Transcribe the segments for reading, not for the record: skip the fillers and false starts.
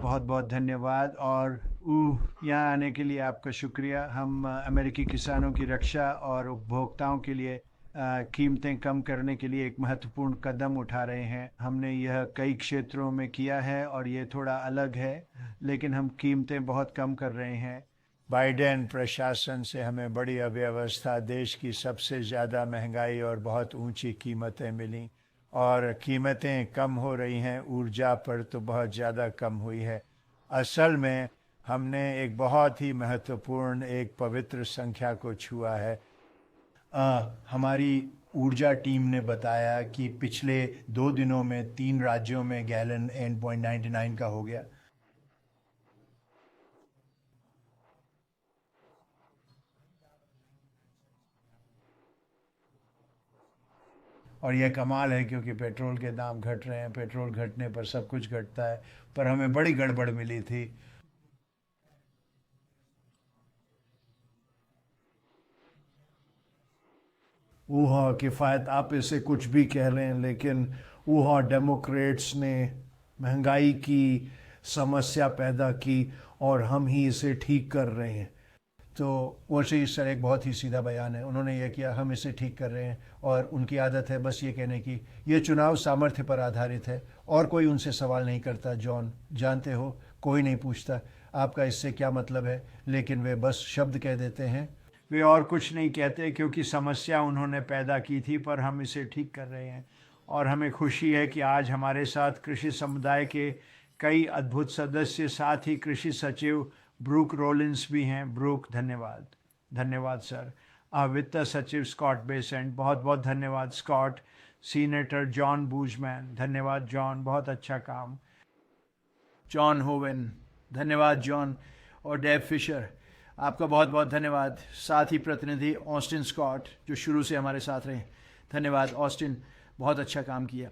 बहुत बहुत धन्यवाद और यहाँ आने के लिए आपका शुक्रिया। हम अमेरिकी किसानों की रक्षा और उपभोक्ताओं के लिए कीमतें कम करने के लिए एक महत्वपूर्ण कदम उठा रहे हैं। हमने यह कई क्षेत्रों में किया है और ये थोड़ा अलग है, लेकिन हम कीमतें बहुत कम कर रहे हैं। बाइडेन प्रशासन से हमें बड़ी अव्यवस्था, देश की सबसे ज़्यादा महंगाई और बहुत ऊंची कीमतें मिली, और कीमतें कम हो रही हैं। ऊर्जा पर तो बहुत ज़्यादा कम हुई है। असल में हमने एक बहुत ही महत्वपूर्ण, एक पवित्र संख्या को छुआ है। हमारी ऊर्जा टीम ने बताया कि पिछले 2 दिनों में 3 राज्यों में गैलन N.99 का हो गया। और यह कमाल है क्योंकि पेट्रोल के दाम घट रहे हैं। पेट्रोल घटने पर सब कुछ घटता है, पर हमें बड़ी गड़बड़ मिली थी। वह किफ़ायत, आप इसे कुछ भी कह लें, लेकिन वह डेमोक्रेट्स ने महंगाई की समस्या पैदा की और हम ही इसे ठीक कर रहे हैं। तो वैसे ही सर एक बहुत ही सीधा बयान है। उन्होंने ये किया, हम इसे ठीक कर रहे हैं, और उनकी आदत है बस ये कहने की। ये चुनाव सामर्थ्य पर आधारित है और कोई उनसे सवाल नहीं करता। जॉन, जानते हो, कोई नहीं पूछता आपका इससे क्या मतलब है, लेकिन वे बस शब्द कह देते हैं। वे और कुछ नहीं कहते क्योंकि समस्या उन्होंने पैदा की थी, पर हम इसे ठीक कर रहे हैं। और हमें खुशी है कि आज हमारे साथ कृषि समुदाय के कई अद्भुत सदस्य, साथ ही कृषि सचिव ब्रूक रोलिंस भी हैं। ब्रूक, धन्यवाद। धन्यवाद सर। वित्त सचिव स्कॉट बेसेंट, बहुत बहुत धन्यवाद स्कॉट। सीनेटर जॉन बूजमैन, धन्यवाद जॉन, बहुत अच्छा काम। जॉन होवन, धन्यवाद जॉन। और डेव फिशर, आपका बहुत बहुत धन्यवाद। साथ ही प्रतिनिधि ऑस्टिन स्कॉट, जो शुरू से हमारे साथ रहे, धन्यवाद ऑस्टिन, बहुत अच्छा काम किया।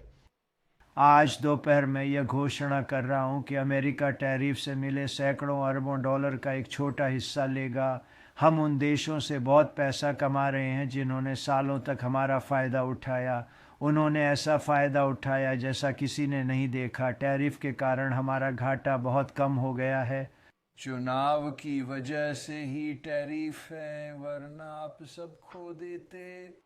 आज दोपहर मैं यह घोषणा कर रहा हूं कि अमेरिका टैरिफ से मिले सैकड़ों अरबों डॉलर का एक छोटा हिस्सा लेगा। हम उन देशों से बहुत पैसा कमा रहे हैं जिन्होंने सालों तक हमारा फ़ायदा उठाया। उन्होंने ऐसा फ़ायदा उठाया जैसा किसी ने नहीं देखा। टैरिफ के कारण हमारा घाटा बहुत कम हो गया है। चुनाव की वजह से ही टैरिफ है, वरना आप सब खो देते।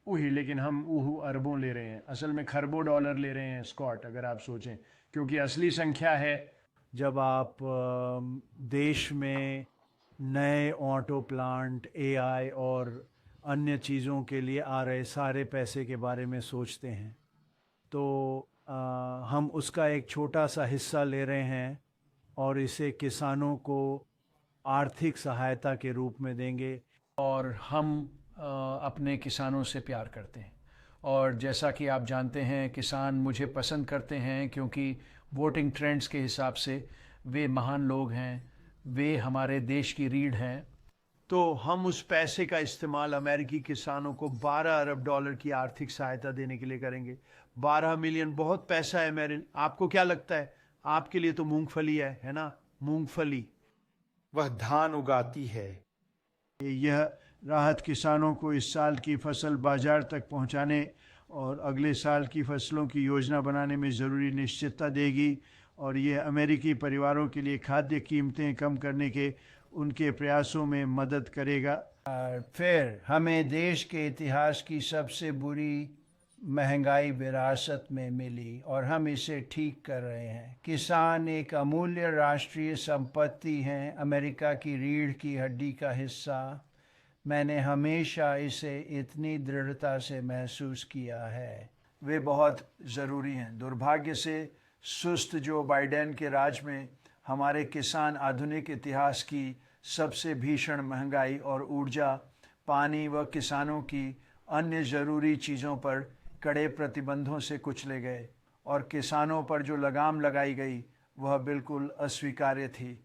वही, लेकिन हम अरबों ले रहे हैं, असल में खरबों डॉलर ले रहे हैं स्कॉट, अगर आप सोचें। क्योंकि असली संख्या है, जब आप देश में नए ऑटो प्लांट, एआई और अन्य चीज़ों के लिए आ रहे सारे पैसे के बारे में सोचते हैं, तो हम उसका एक छोटा सा हिस्सा ले रहे हैं और इसे किसानों को आर्थिक सहायता के रूप में देंगे। और हम अपने किसानों से प्यार करते हैं, और जैसा कि आप जानते हैं, किसान मुझे पसंद करते हैं क्योंकि वोटिंग ट्रेंड्स के हिसाब से वे महान लोग हैं, वे हमारे देश की रीढ़ हैं। तो हम उस पैसे का इस्तेमाल अमेरिकी किसानों को 12 अरब डॉलर की आर्थिक सहायता देने के लिए करेंगे। 12 मिलियन बहुत पैसा है मेरे। आपको क्या लगता है? आपके लिए तो मूंगफली है ना? मूंगफली, वह धान उगाती है। यह राहत किसानों को इस साल की फसल बाजार तक पहुंचाने और अगले साल की फसलों की योजना बनाने में ज़रूरी निश्चितता देगी, और ये अमेरिकी परिवारों के लिए खाद्य कीमतें कम करने के उनके प्रयासों में मदद करेगा। फिर हमें देश के इतिहास की सबसे बुरी महंगाई विरासत में मिली और हम इसे ठीक कर रहे हैं। किसान एक अमूल्य राष्ट्रीय संपत्ति हैं, अमेरिका की रीढ़ की हड्डी का हिस्सा। मैंने हमेशा इसे इतनी दृढ़ता से महसूस किया है। वे बहुत ज़रूरी हैं। दुर्भाग्य से सुस्त जो बाइडेन के राज में हमारे किसान आधुनिक इतिहास की सबसे भीषण महंगाई और ऊर्जा, पानी व किसानों की अन्य ज़रूरी चीज़ों पर कड़े प्रतिबंधों से कुचले गए, और किसानों पर जो लगाम लगाई गई वह बिल्कुल अस्वीकार्य थी।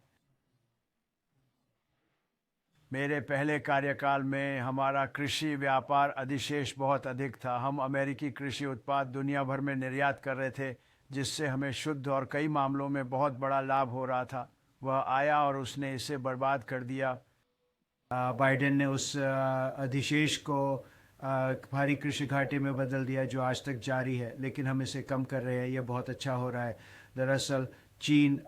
मेरे पहले कार्यकाल में हमारा कृषि व्यापार अधिशेष बहुत अधिक था। हम अमेरिकी कृषि उत्पाद दुनिया भर में निर्यात कर रहे थे, जिससे हमें शुद्ध और कई मामलों में बहुत बड़ा लाभ हो रहा था। वह आया और उसने इसे बर्बाद कर दिया। बाइडेन ने उस अधिशेष को भारी कृषि घाटे में बदल दिया, जो आज तक जारी है, लेकिन हम इसे कम कर रहे हैं। यह बहुत अच्छा हो रहा है। दरअसल चीन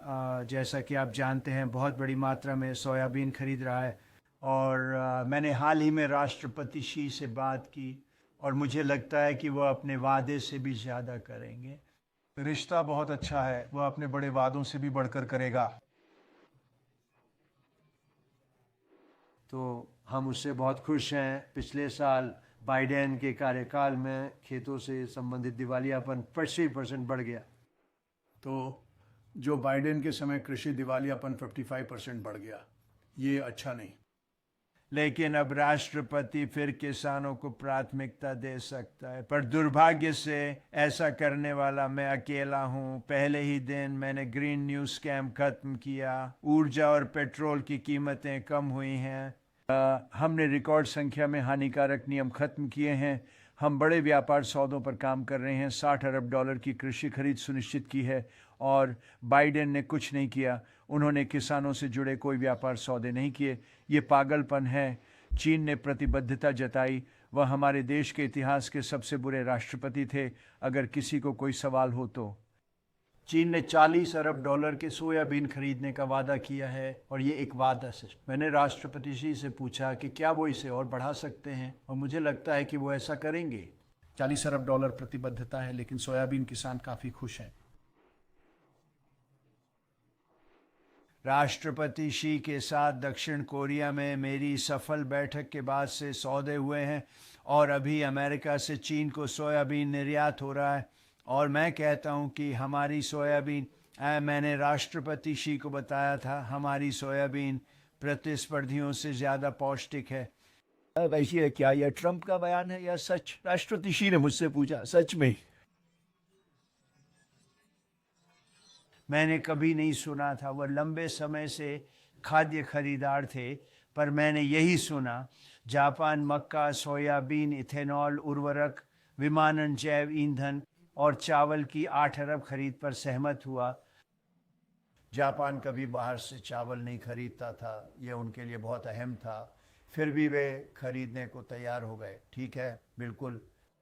जैसा कि आप जानते हैं बहुत बड़ी मात्रा में सोयाबीन खरीद रहा है। और मैंने हाल ही में राष्ट्रपति शी से बात की और मुझे लगता है कि वो अपने वादे से भी ज़्यादा करेंगे। रिश्ता बहुत अच्छा है, वह अपने बड़े वादों से भी बढ़कर करेगा। तो हम उससे बहुत खुश हैं। पिछले साल बाइडेन के कार्यकाल में खेतों से संबंधित दिवालियापन 25% बढ़ गया। तो जो बाइडेन के समय कृषि दिवालियापन 55% बढ़ गया, ये अच्छा नहीं। लेकिन अब राष्ट्रपति फिर किसानों को प्राथमिकता दे सकता है, पर दुर्भाग्य से ऐसा करने वाला मैं अकेला हूं। पहले ही दिन मैंने ग्रीन न्यू स्कैम खत्म किया, ऊर्जा और पेट्रोल की कीमतें कम हुई हैं, हमने रिकॉर्ड संख्या में हानिकारक नियम खत्म किए हैं, हम बड़े व्यापार सौदों पर काम कर रहे हैं, $60 अरब की कृषि खरीद सुनिश्चित की है। और बाइडेन ने कुछ नहीं किया, उन्होंने किसानों से जुड़े कोई व्यापार सौदे नहीं किए। ये पागलपन है। चीन ने प्रतिबद्धता जताई, वह हमारे देश के इतिहास के सबसे बुरे राष्ट्रपति थे, अगर किसी को कोई सवाल हो तो। चीन ने $40 अरब के सोयाबीन खरीदने का वादा किया है और ये एक वादा से। मैंने राष्ट्रपति जी से पूछा कि क्या वो इसे और बढ़ा सकते हैं, और मुझे लगता है कि वो ऐसा करेंगे। $40 अरब प्रतिबद्धता है, लेकिन सोयाबीन किसान काफी खुश हैं। राष्ट्रपति शी के साथ दक्षिण कोरिया में मेरी सफल बैठक के बाद से सौदे हुए हैं और अभी अमेरिका से चीन को सोयाबीन निर्यात हो रहा है। और मैं कहता हूं कि हमारी सोयाबीन, मैंने राष्ट्रपति शी को बताया था, हमारी सोयाबीन प्रतिस्पर्धियों से ज़्यादा पौष्टिक है। वैसे क्या यह ट्रंप का बयान है या सच? राष्ट्रपति शी ने मुझसे पूछा। सच में? मैंने कभी नहीं सुना था, वह लंबे समय से खाद्य खरीदार थे, पर मैंने यही सुना। जापान मक्का, सोयाबीन, इथेनॉल, उर्वरक, विमानन, जैव ईंधन और चावल की 8 अरब खरीद पर सहमत हुआ। जापान कभी बाहर से चावल नहीं खरीदता था, यह उनके लिए बहुत अहम था, फिर भी वे खरीदने को तैयार हो गए। ठीक है, बिल्कुल।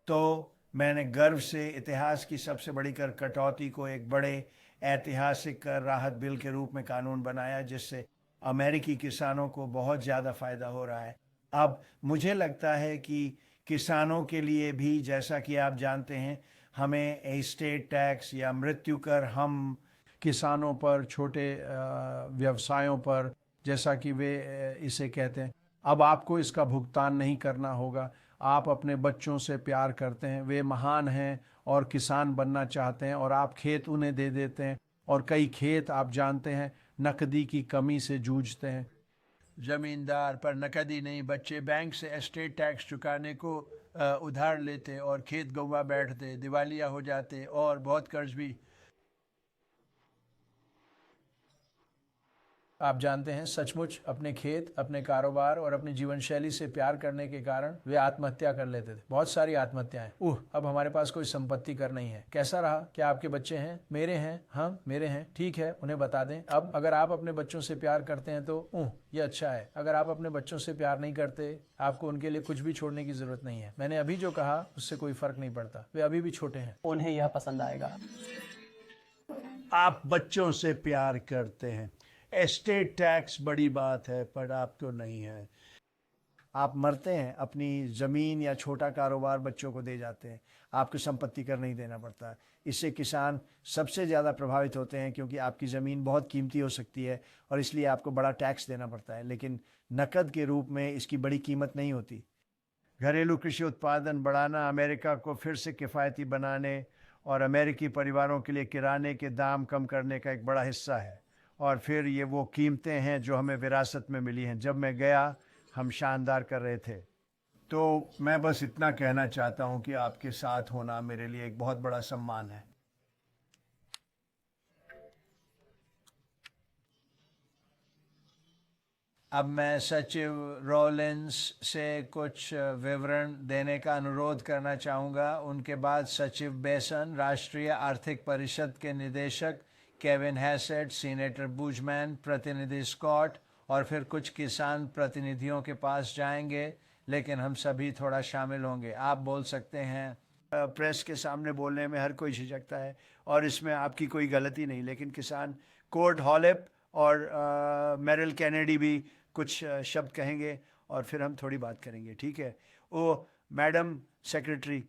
तो मैंने गर्व से इतिहास की सबसे बड़ी कर कटौती को एक बड़े ऐतिहासिक कर राहत बिल के रूप में कानून बनाया, जिससे अमेरिकी किसानों को बहुत ज़्यादा फ़ायदा हो रहा है। अब मुझे लगता है कि किसानों के लिए भी, जैसा कि आप जानते हैं, हमें एस्टेट टैक्स या मृत्यु कर हम किसानों पर, छोटे व्यवसायों पर, जैसा कि वे इसे कहते हैं, अब आपको इसका भुगतान नहीं करना होगा। आप अपने बच्चों से प्यार करते हैं, वे महान हैं और किसान बनना चाहते हैं, और आप खेत उन्हें दे देते हैं, और कई खेत आप जानते हैं नकदी की कमी से जूझते हैं। जमींदार पर नकदी नहीं, बच्चे बैंक से एस्टेट टैक्स चुकाने को उधार लेते और खेत गंवा बैठते, दिवालिया हो जाते और बहुत कर्ज भी। आप जानते हैं, सचमुच अपने खेत, अपने कारोबार और अपनी जीवन शैली से प्यार करने के कारण वे आत्महत्या कर लेते थे। बहुत सारी आत्महत्याएं। अब हमारे पास कोई संपत्ति कर नहीं है। कैसा रहा? क्या आपके बच्चे हैं? मेरे हैं। हाँ, मेरे हैं। ठीक है, उन्हें बता दें। अब अगर आप अपने बच्चों से प्यार करते हैं तो ये अच्छा है। अगर आप अपने बच्चों से प्यार नहीं करते, आपको उनके लिए कुछ भी छोड़ने की जरूरत नहीं है। मैंने अभी जो कहा उससे कोई फर्क नहीं पड़ता, वे अभी भी छोटे हैं। उन्हें यह पसंद आएगा। आप बच्चों से प्यार करते हैं। एस्टेट टैक्स बड़ी बात है, पर आपको नहीं है। आप मरते हैं, अपनी ज़मीन या छोटा कारोबार बच्चों को दे जाते हैं, आपको संपत्ति कर नहीं देना पड़ता। इससे किसान सबसे ज़्यादा प्रभावित होते हैं, क्योंकि आपकी ज़मीन बहुत कीमती हो सकती है और इसलिए आपको बड़ा टैक्स देना पड़ता है, लेकिन नकद के रूप में इसकी बड़ी कीमत नहीं होती। घरेलू कृषि उत्पादन बढ़ाना अमेरिका को फिर से किफ़ायती बनाने और अमेरिकी परिवारों के लिए किराने के दाम कम करने का एक बड़ा हिस्सा है। और फिर ये वो कीमतें हैं जो हमें विरासत में मिली हैं। जब मैं गया, हम शानदार कर रहे थे। तो मैं बस इतना कहना चाहता हूँ कि आपके साथ होना मेरे लिए एक बहुत बड़ा सम्मान है। अब मैं सचिव रॉलिंस से कुछ विवरण देने का अनुरोध करना चाहूँगा। उनके बाद सचिव बेसन, राष्ट्रीय आर्थिक परिषद के निदेशक केविन हैसेट, सीनेटर बुजमैन, प्रतिनिधि स्कॉट, और फिर कुछ किसान प्रतिनिधियों के पास जाएंगे, लेकिन हम सभी थोड़ा शामिल होंगे। आप बोल सकते हैं। प्रेस के सामने बोलने में हर कोई झिझकता है और इसमें आपकी कोई गलती नहीं, लेकिन किसान कोर्ट हॉलिप और मेरिल कैनेडी भी कुछ शब्द कहेंगे और फिर हम थोड़ी बात करेंगे, ठीक है? ओ मैडम सेक्रेटरी।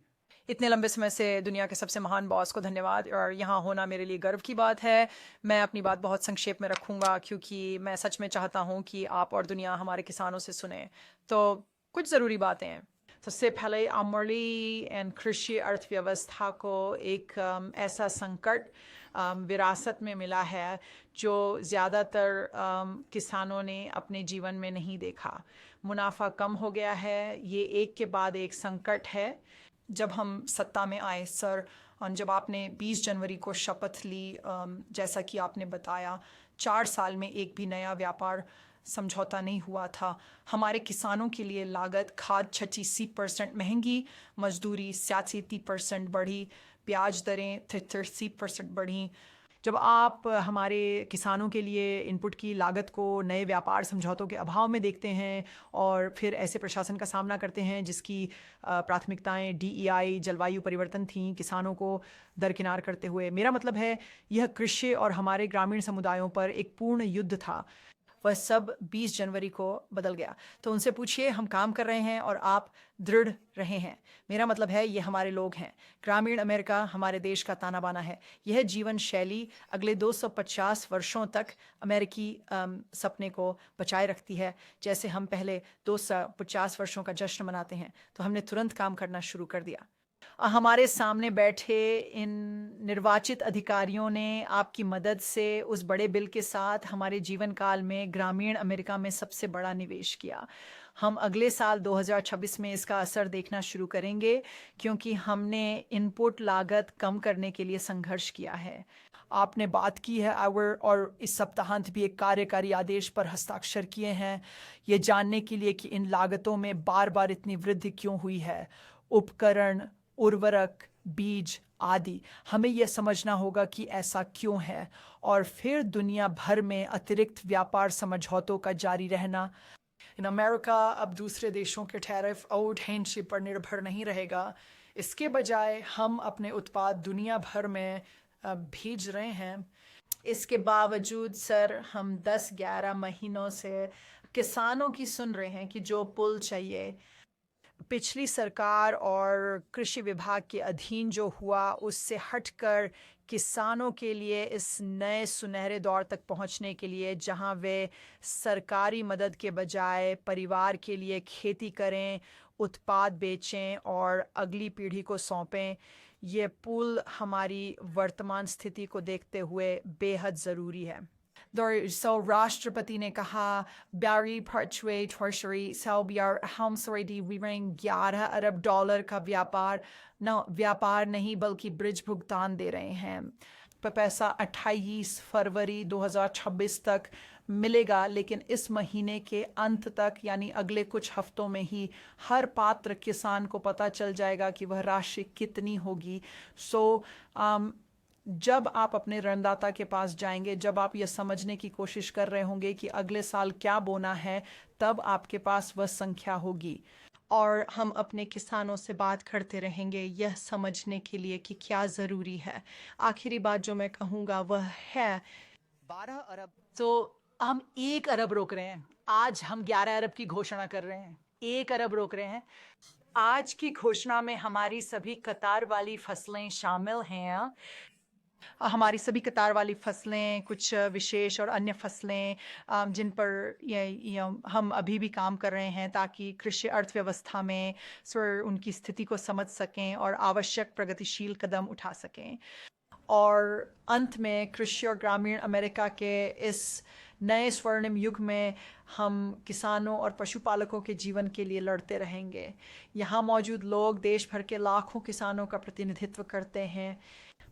इतने लंबे समय से दुनिया के सबसे महान बॉस को धन्यवाद, और यहाँ होना मेरे लिए गर्व की बात है। मैं अपनी बात बहुत संक्षेप में रखूँगा क्योंकि मैं सच में चाहता हूँ कि आप और दुनिया हमारे किसानों से सुने। तो कुछ ज़रूरी बातें हैं। सबसे पहले आमरली एंड कृषि अर्थव्यवस्था को एक ऐसा संकट विरासत में मिला है जो ज़्यादातर किसानों ने अपने जीवन में नहीं देखा। मुनाफा कम हो गया है, ये एक के बाद एक संकट है। जब हम सत्ता में आए सर, और जब आपने 20 जनवरी को शपथ ली, जैसा कि आपने बताया 4 साल में एक भी नया व्यापार समझौता नहीं हुआ था। हमारे किसानों के लिए लागत खाद 86% महंगी, मजदूरी 87% बढ़ी, ब्याज दरें 30% बढ़ी। जब आप हमारे किसानों के लिए इनपुट की लागत को नए व्यापार समझौतों के अभाव में देखते हैं और फिर ऐसे प्रशासन का सामना करते हैं जिसकी प्राथमिकताएं DEI, जलवायु परिवर्तन थीं, किसानों को दरकिनार करते हुए, मेरा मतलब है यह कृषि और हमारे ग्रामीण समुदायों पर एक पूर्ण युद्ध था। वह सब 20 जनवरी को बदल गया। तो उनसे पूछिए, हम काम कर रहे हैं और आप दृढ़ रहे हैं। मेरा मतलब है ये हमारे लोग हैं। ग्रामीण अमेरिका हमारे देश का ताना बाना है। यह जीवन शैली अगले 250 वर्षों तक अमेरिकी सपने को बचाए रखती है। जैसे हम पहले 250 वर्षों का जश्न मनाते हैं, तो हमने तुरंत काम करना शुरू कर दिया। हमारे सामने बैठे इन निर्वाचित अधिकारियों ने आपकी मदद से उस बड़े बिल के साथ हमारे जीवन काल में ग्रामीण अमेरिका में सबसे बड़ा निवेश किया। हम अगले साल 2026 में इसका असर देखना शुरू करेंगे क्योंकि हमने इनपुट लागत कम करने के लिए संघर्ष किया है। आपने बात की है आवर, और इस सप्ताहांत भी एक कार्यकारी आदेश पर हस्ताक्षर किए हैं ये जानने के लिए कि इन लागतों में बार बार इतनी वृद्धि क्यों हुई है। उपकरण, उर्वरक, बीज आदि, हमें यह समझना होगा कि ऐसा क्यों है, और फिर दुनिया भर में अतिरिक्त व्यापार समझौतों का जारी रहना। इन अमेरिका अब दूसरे देशों के टैरिफ और हैंडशिप पर निर्भर नहीं रहेगा। इसके बजाय हम अपने उत्पाद दुनिया भर में भेज रहे हैं। इसके बावजूद सर, हम 10-11 महीनों से किसानों की सुन रहे हैं कि जो पुल चाहिए, पिछली सरकार और कृषि विभाग के अधीन जो हुआ उससे हटकर किसानों के लिए इस नए सुनहरे दौर तक पहुंचने के लिए जहां वे सरकारी मदद के बजाय परिवार के लिए खेती करें, उत्पाद बेचें और अगली पीढ़ी को सौंपें, ये पुल हमारी वर्तमान स्थिति को देखते हुए बेहद ज़रूरी है। So राष्ट्रपति ने कहा Barry Parchway Treasury Salbiar Hamsreidi Wiring $11 अरब का व्यापार नहीं बल्कि ब्रिज भुगतान दे रहे हैं। पैसा 28 फरवरी 2026 तक मिलेगा, लेकिन इस महीने के अंत तक यानी अगले कुछ हफ्तों में ही हर पात्र किसान को पता चल जाएगा कि वह राशि कितनी होगी। जब आप अपने ऋणदाता के पास जाएंगे, जब आप यह समझने की कोशिश कर रहे होंगे कि अगले साल क्या बोना है, तब आपके पास वह संख्या होगी। और हम अपने किसानों से बात करते रहेंगे यह समझने के लिए कि क्या ज़रूरी है। आखिरी बात जो मैं कहूँगा वह है 12 अरब। तो हम 1 अरब रोक रहे हैं। आज हम 11 अरब की घोषणा कर रहे हैं, 1 अरब रोक रहे हैं। आज की घोषणा में हमारी सभी कतार वाली फसलें शामिल हैं। हमारी सभी कतार वाली फसलें, कुछ विशेष और अन्य फसलें जिन पर हम अभी भी काम कर रहे हैं ताकि कृषि अर्थव्यवस्था में उनकी स्थिति को समझ सकें और आवश्यक प्रगतिशील कदम उठा सकें। और अंत में कृषि और ग्रामीण अमेरिका के इस नए स्वर्णिम युग में हम किसानों और पशुपालकों के जीवन के लिए लड़ते रहेंगे। यहाँ मौजूद लोग देश भर के लाखों किसानों का प्रतिनिधित्व करते हैं।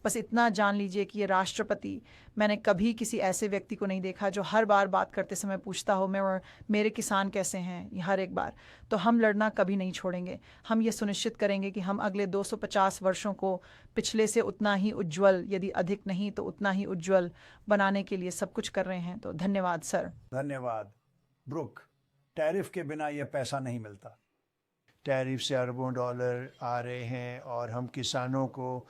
बस इतना जान लीजिए कि ये राष्ट्रपति, मैंने कभी किसी ऐसे व्यक्ति को नहीं देखा जो हर बार बात करते समय पूछता हो मेरे किसान कैसे हैं, हर एक बार। तो हम लड़ना कभी नहीं छोड़ेंगे। हम ये सुनिश्चित करेंगे कि हम अगले 250 वर्षों को पिछले से उतना ही उज्ज्वल, यदि अधिक नहीं तो उतना ही उज्ज्वल बनाने के लिए सब कुछ कर रहे हैं। तो धन्यवाद सर। धन्यवाद ब्रुक। टैरिफ के बिना यह पैसा नहीं मिलता। टैरिफ से अरबों डॉलर आ रहे हैं और हम किसानों को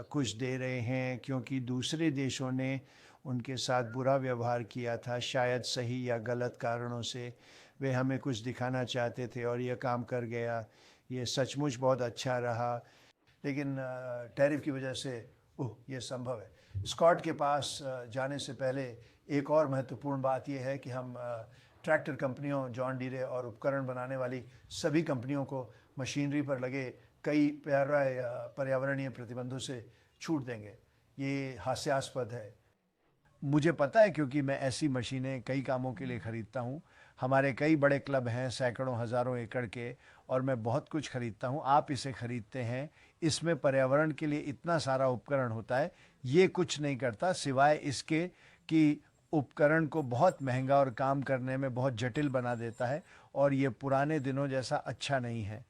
कुछ दे रहे हैं क्योंकि दूसरे देशों ने उनके साथ बुरा व्यवहार किया था, शायद सही या गलत कारणों से। वे हमें कुछ दिखाना चाहते थे और यह काम कर गया। ये सचमुच बहुत अच्छा रहा, लेकिन टैरिफ की वजह से ये संभव है। स्कॉट के पास जाने से पहले एक और महत्वपूर्ण बात यह है कि हम ट्रैक्टर कंपनियों, जॉन डीरे और उपकरण बनाने वाली सभी कंपनियों को मशीनरी पर लगे कई पर्यावरणीय प्रतिबंधों से छूट देंगे। ये हास्यास्पद है। मुझे पता है क्योंकि मैं ऐसी मशीनें कई कामों के लिए ख़रीदता हूँ। हमारे कई बड़े क्लब हैं, सैकड़ों हज़ारों एकड़ के, और मैं बहुत कुछ ख़रीदता हूँ। आप इसे ख़रीदते हैं, इसमें पर्यावरण के लिए इतना सारा उपकरण होता है। ये कुछ नहीं करता सिवाय इसके कि उपकरण को बहुत महंगा और काम करने में बहुत जटिल बना देता है, और ये पुराने दिनों जैसा अच्छा नहीं है।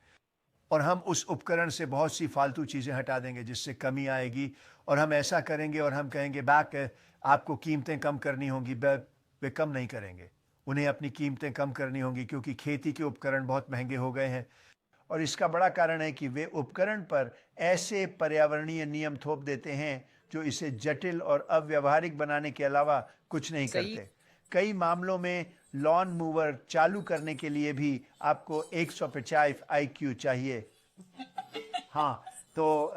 और हम उस उपकरण से बहुत सी फालतू चीज़ें हटा देंगे जिससे कमी आएगी, और हम ऐसा करेंगे और हम कहेंगे बैक आपको कीमतें कम करनी होंगी। वे कम नहीं करेंगे, उन्हें अपनी कीमतें कम करनी होंगी क्योंकि खेती के उपकरण बहुत महंगे हो गए हैं। और इसका बड़ा कारण है कि वे उपकरण पर ऐसे पर्यावरणीय नियम थोप देते हैं जो इसे जटिल और अव्यवहारिक बनाने के अलावा कुछ नहीं सही। करते। कई मामलों में लॉन मूवर चालू करने के लिए भी आपको 150 IQ चाहिए। हाँ, तो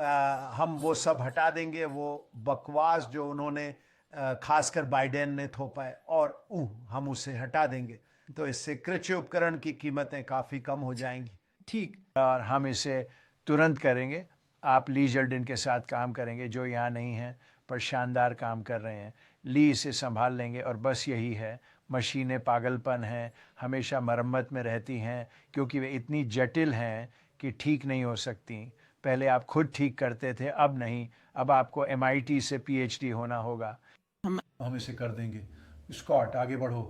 हम वो सब हटा देंगे, वो बकवास जो उन्होंने खासकर बाइडेन ने थोपा है, और हम उसे हटा देंगे। तो इससे कृषि उपकरण की कीमतें काफ़ी कम हो जाएंगी। ठीक, और हम इसे तुरंत करेंगे। आप ली जल्डिन के साथ काम करेंगे जो यहाँ नहीं है पर शानदार काम कर रहे हैं। ली इसे संभाल लेंगे, और बस यही है। मशीनें पागलपन हैं, हमेशा मरम्मत में रहती हैं क्योंकि वे इतनी जटिल हैं कि ठीक नहीं हो सकती। पहले आप खुद ठीक करते थे, अब नहीं। अब आपको MIT से PhD होना होगा। हम इसे कर देंगे। स्कॉट, आगे बढ़ो।